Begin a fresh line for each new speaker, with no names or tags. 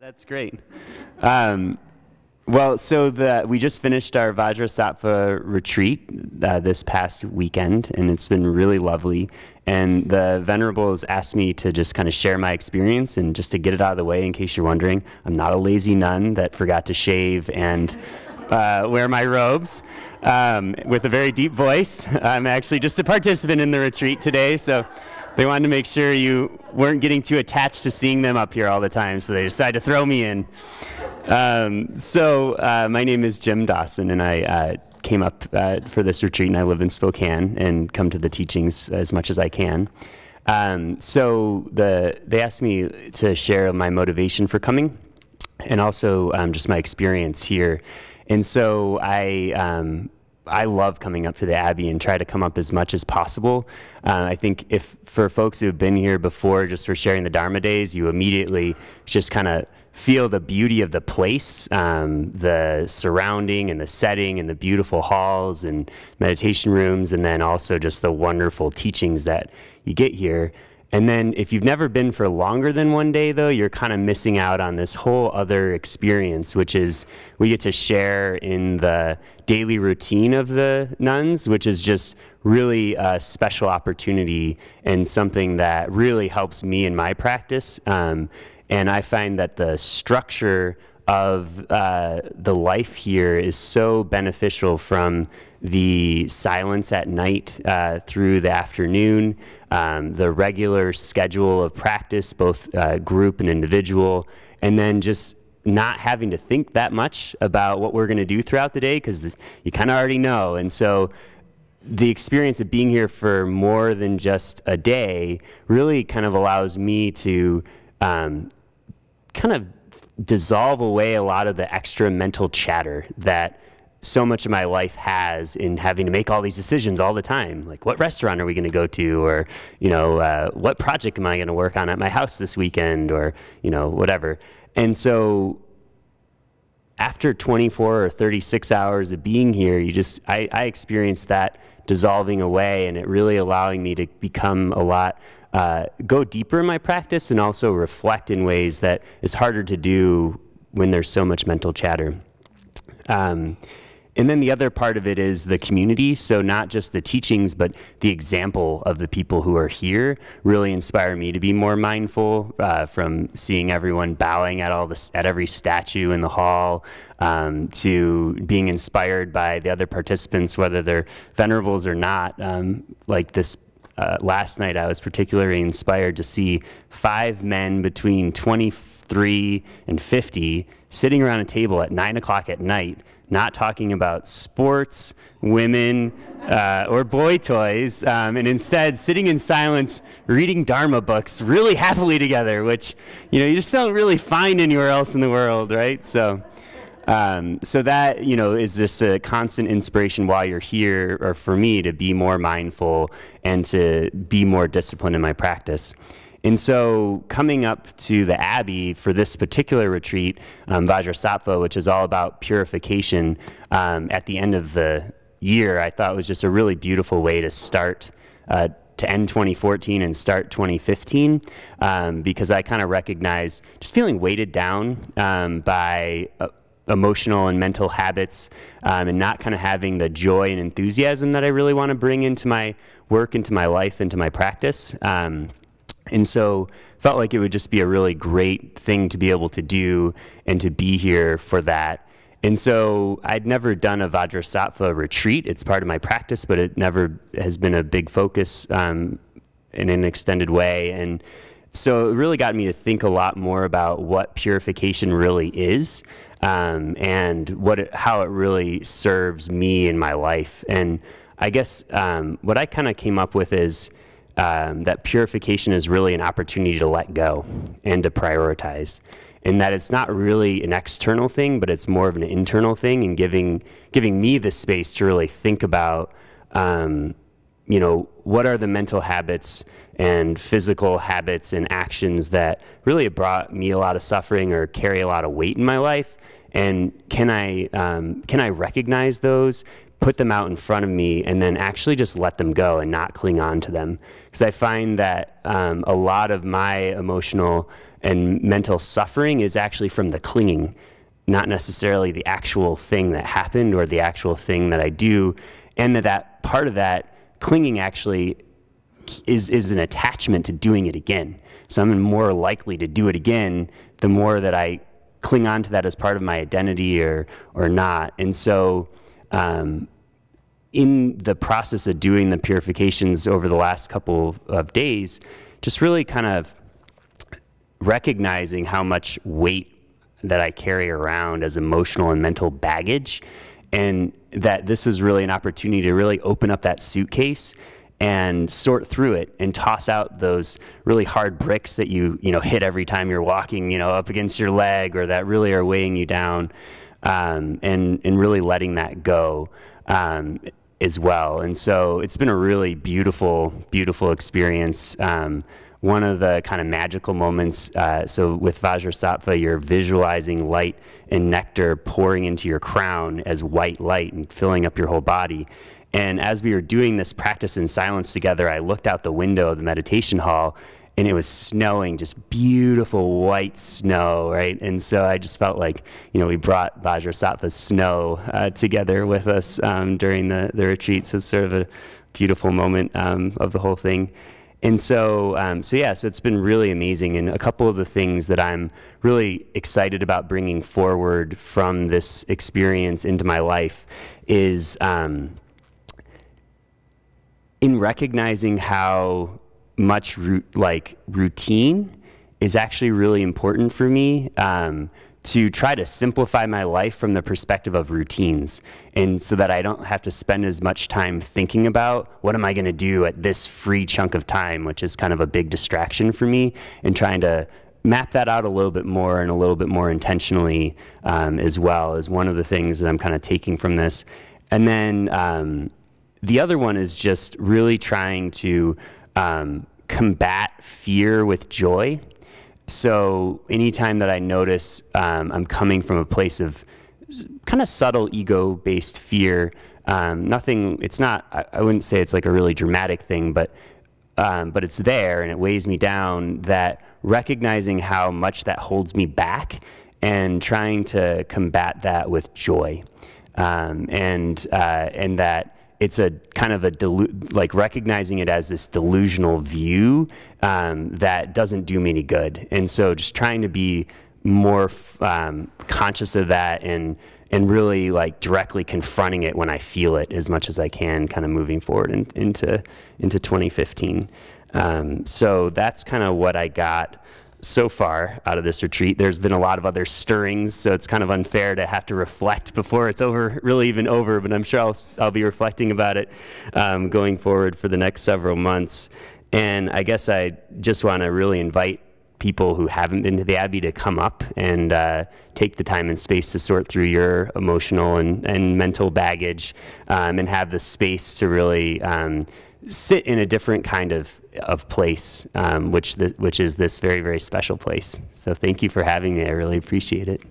That's great. We just finished our Vajrasattva retreat this past weekend, and it's been really lovely. And the Venerables asked me to just kind of share my experience, and just to get it out of the way, in case you're wondering, I'm not a lazy nun that forgot to shave and wear my robes with a very deep voice. I'm actually just a participant in the retreat today, so they wanted to make sure you weren't getting too attached to seeing them up here all the time, so they decided to throw me in. My name is Jim Dawson, and I came up for this retreat, and I live in Spokane and come to the teachings as much as I can. They asked me to share my motivation for coming, and also just my experience here. And so I love coming up to the Abbey and try to come up as much as possible. I think if for folks who have been here before, just for sharing the Dharma days, you immediately just kind of feel the beauty of the place, the surrounding and the setting and the beautiful halls and meditation rooms, and then also just the wonderful teachings that you get here. And then if you've never been for longer than one day, though, you're kind of missing out on this whole other experience, which is we get to share in the daily routine of the nuns, which is just really a special opportunity and something that really helps me in my practice. And I find that the structure of the life here is so beneficial, from the silence at night through the afternoon, the regular schedule of practice, both group and individual, and then just not having to think that much about what we're going to do throughout the day, because you kind of already know. And so the experience of being here for more than just a day really kind of allows me to kind of dissolve away a lot of the extra mental chatter that so much of my life has, in having to make all these decisions all the time. Like, what restaurant are we going to go to? Or, what project am I going to work on at my house this weekend? Or, whatever. And so after 24 or 36 hours of being here, I experienced that dissolving away, and it really allowing me to become a lot go deeper in my practice, and also reflect in ways that is harder to do when there's so much mental chatter. And then the other part of it is the community. So not just the teachings, but the example of the people who are here really inspire me to be more mindful, from seeing everyone bowing at every statue in the hall, to being inspired by the other participants, whether they're venerables or not. Like this last night, I was particularly inspired to see 5 men between 23 and 50 sitting around a table at 9 o'clock at night, not talking about sports, women, or boy toys, and instead sitting in silence, reading Dharma books really happily together, which, you just don't really find anywhere else in the world, right? So that, is just a constant inspiration while you're here, or for me, to be more mindful and to be more disciplined in my practice. And so coming up to the Abbey for this particular retreat, Vajrasattva, which is all about purification, at the end of the year, I thought was just a really beautiful way to start, to end 2014 and start 2015, because I kind of recognized just feeling weighted down by emotional and mental habits, and not kind of having the joy and enthusiasm that I really want to bring into my work, into my life, into my practice. And so felt like it would just be a really great thing to be able to do and to be here for that. And so I'd never done a Vajrasattva retreat. It's part of my practice, but it never has been a big focus in an extended way. And so it really got me to think a lot more about what purification really is, and how it really serves me in my life. And I guess what I kind of came up with is that purification is really an opportunity to let go and to prioritize, and that it's not really an external thing, but it's more of an internal thing, and giving me the space to really think about, what are the mental habits and physical habits and actions that really have brought me a lot of suffering or carry a lot of weight in my life, and can I recognize those, put them out in front of me, and then actually just let them go and not cling on to them. Because I find that a lot of my emotional and mental suffering is actually from the clinging, not necessarily the actual thing that happened or the actual thing that I do. And that part of that clinging actually is an attachment to doing it again. So I'm more likely to do it again the more that I cling on to that as part of my identity or not. And so in the process of doing the purifications over the last couple of days, just really kind of recognizing how much weight that I carry around as emotional and mental baggage, and that this was really an opportunity to really open up that suitcase and sort through it and toss out those really hard bricks that you hit every time you're walking, up against your leg, or that really are weighing you down, and really letting that go as well. And so it's been a really beautiful, beautiful experience. One of the kind of magical moments, so with Vajrasattva, you're visualizing light and nectar pouring into your crown as white light and filling up your whole body. And as we were doing this practice in silence together, I looked out the window of the meditation hall, and it was snowing, just beautiful white snow, right? And so I just felt like, we brought Vajrasattva's snow together with us during the retreat. So it's sort of a beautiful moment of the whole thing. And so it's been really amazing. And a couple of the things that I'm really excited about bringing forward from this experience into my life is in recognizing how much routine is actually really important for me, to try to simplify my life from the perspective of routines, and so that I don't have to spend as much time thinking about what am I going to do at this free chunk of time, which is kind of a big distraction for me, and trying to map that out a little bit more and a little bit more intentionally as well is one of the things that I'm kind of taking from this. And then the other one is just really trying to combat fear with joy. So anytime that I notice I'm coming from a place of kind of subtle ego-based fear, I wouldn't say it's like a really dramatic thing, but it's there and it weighs me down, that recognizing how much that holds me back and trying to combat that with joy. And that it's a kind of recognizing it as this delusional view that doesn't do me any good. And so just trying to be more conscious of that and really directly confronting it when I feel it as much as I can, kind of moving forward into 2015. So that's kind of what I got so far out of this retreat. There's been a lot of other stirrings, so it's kind of unfair to have to reflect before it's really even over, but I'm sure I'll be reflecting about it going forward for the next several months. And I guess I just want to really invite people who haven't been to the Abbey to come up and take the time and space to sort through your emotional and mental baggage, and have the space to really sit in a different kind of place, which is this very, very special place. So thank you for having me. I really appreciate it.